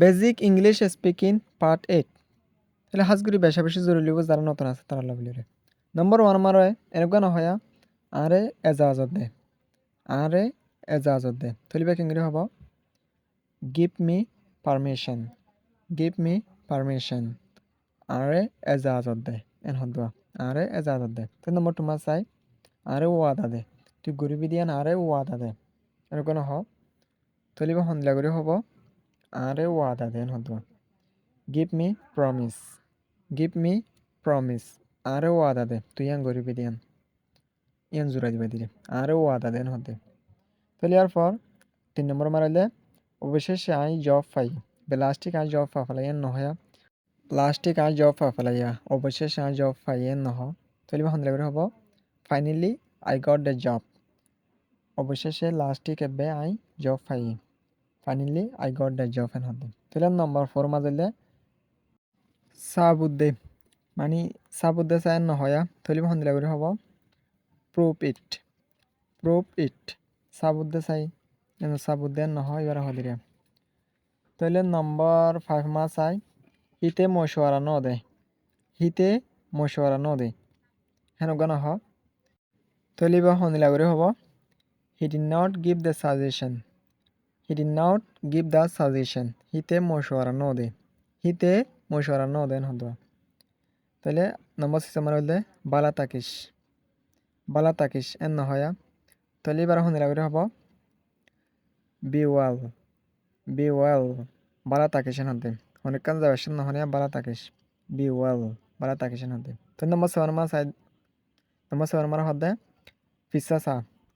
বেজিক English speaking part 8 তাহলে হাজগুড়ি বেশা বেশি জরুরি হব যারা নতুন আছে তারা লাভলি রে নম্বর 1 আমার এনেকুৱা নহয়া আরে এজাজত দে আরে এজাজত দে তলিবা কিংরি হব give me permission give me permission আরে এজাজত দে এন হদবা আরে এজাজত দে তো নম্বর 2 মা চাই আরে ওয়াদা দে তুই গরিবি দিয়ান আরে ওয়াদা দে এনেকুৱা নহ তলিবা হন্দলা কৰি হব আরে ওয়াদা দে এন হদবা give me promise give me promise আরে ওয়াদা দে তুই ইয়ান গরিবি দিয়ান ইয়ান জোড়া দিবা দিলে আরে ওয়াদা দেন হতে তাহলে আর পর 3 নম্বর মারাইলে অবশেষে আই জব পাই প্লাস্টিক আই জব পাফলা ইয়ান নহয়া প্লাস্টিক আই জব পাফলাইয়া অবশেষে আই জব পাই ইয়ান নহ তাহলে বা হন্দলা করে হব finally I got the job অবশেষে লাস্টিক এবে আই জব পাই finally I got the job N হতে তাহলে নম্বর 4 মারাইলে সাবুদ্দে মানে সাবুদ্দে চাই নহয়া তাহলে বা হন্দলা করে হব প্রুভ ইট সাবুদ্দে চাই সাবুদ্দে নহয় এবার হদিরে তাহলে নম্বর 5 মা চাই হিতে মশওয়ারা ন দে হিতে মশওয়ারা ন দে হেনগা নহ তাহলে বা হনিলা করে হব he did not give the suggestion he did not give the suggestion হিতে মশওয়ারা ন দে হিতে মশওয়ারা ন দেন হদবা তাহলে নম্বর 6 আমার হইলে বালা তাকিস এন নহয়া তাহলে এবার হনিলা করে হব বি ওয়েল বালা তাকিসেন হতে অনেকক্ষণ যাবেন নহনে বালা তাকিস বি ওয়েল বালা তাকিসেন হতে তো নম্বর 7 মা সাইড নম্বর 7 মার হদে ফিসা সা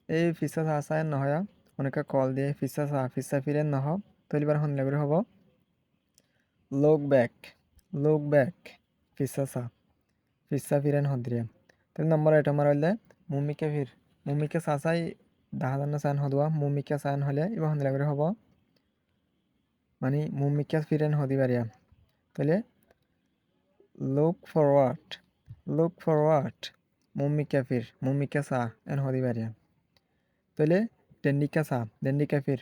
এই ফিসা সা সাই নহয়া অনেক কল দিয়ে ফিসা ফিরেন নহ তাহলে এবার হনিলা করে হব লুক ব্যাক ফিসা ফিরেন হদ্রিয়া তাহলে নম্বর 8 আমার হইলে মুমিকে সাসাই দাহাদানা সাইন হদুয়া মুমিকে সাইন হলে এবার হনিলা করে হব মানে মুমিকা ফিরেন হদি পারিয়া তাহলে লুক ফরওয়ার্ড মুমিকা সা এন হদি পারিয়া তাহলে ডেন্ডিকা ফির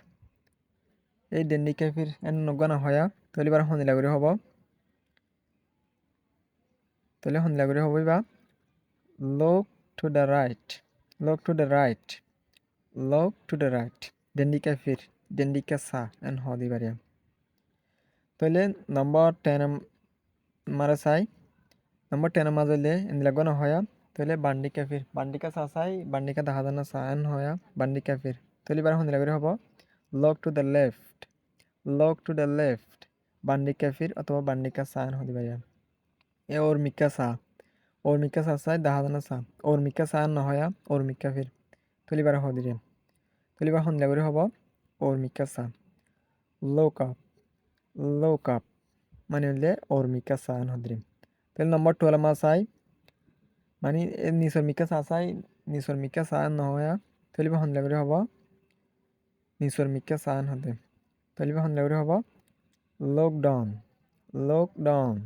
এই ডেন্ডিকা ফির এন নগানা হয়া তাহলে এবার হনিলা করে হব বা লুক টু দ্য রাইট ডেন্ডিকা সা এন হদি পারিয়া তাহলে নম্বর 10 মারা চাই নম্বর 10 মাজলে এনলাগো নহয়া তাহলে বান্ডিকা চা চাই বান্ডিকা দাহাদানা চা এন হয়া বান্ডিকা ফির তাহলে এবার হন্দিলা করে হব লক টু দ্য লেফট বান্ডিকা ফির অথবা বান্ডিকা চা এন হদি পারিয়া এ ওর মিকা চা চাই দাহাদানা চা ওর মিকা চা এন নহয়া ওর মিকা ফির তাহলে এবার হদিরে তাহলে এবার হন্দিলা করে হব ওর মিকা চা লোক আপ মানে হলে ওর মিকা চা এন হদিরে তাহলে নম্বর 12 মা চাই মানে নিচর মিকা চা চাই নিচর মিকা চা নহয়া তাহলে বা হন্দলা করে হব নিচর মিকা চা এন হতে তাহলে বা হন্দলা করে হব লকডাউন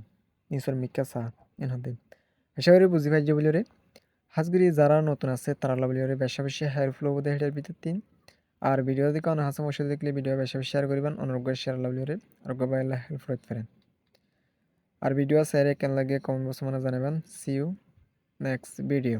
নিচর মিকা চা এন হতে আশা করি বুঝি পাইছো বলি রে হাজগুড়ি যারা নতুন আছে তারা বলি রে বেশা বেশি হেল্পফুল হবো এটার ভিতর 3 আর ভিডিও দেখে অনেক হাসা মশা দেখলে ভিডিও বেশা বেশি শেয়ার করবেন অনুরোধ করে শেয়ার লাভলি রে আর গবাই হেল্প করতে পারেন আর ভিডিও শেয়ারে কেন লাগে কমেন্ট বক্সে মানে জানাবেন সি ইউ নেক্সট ভিডিও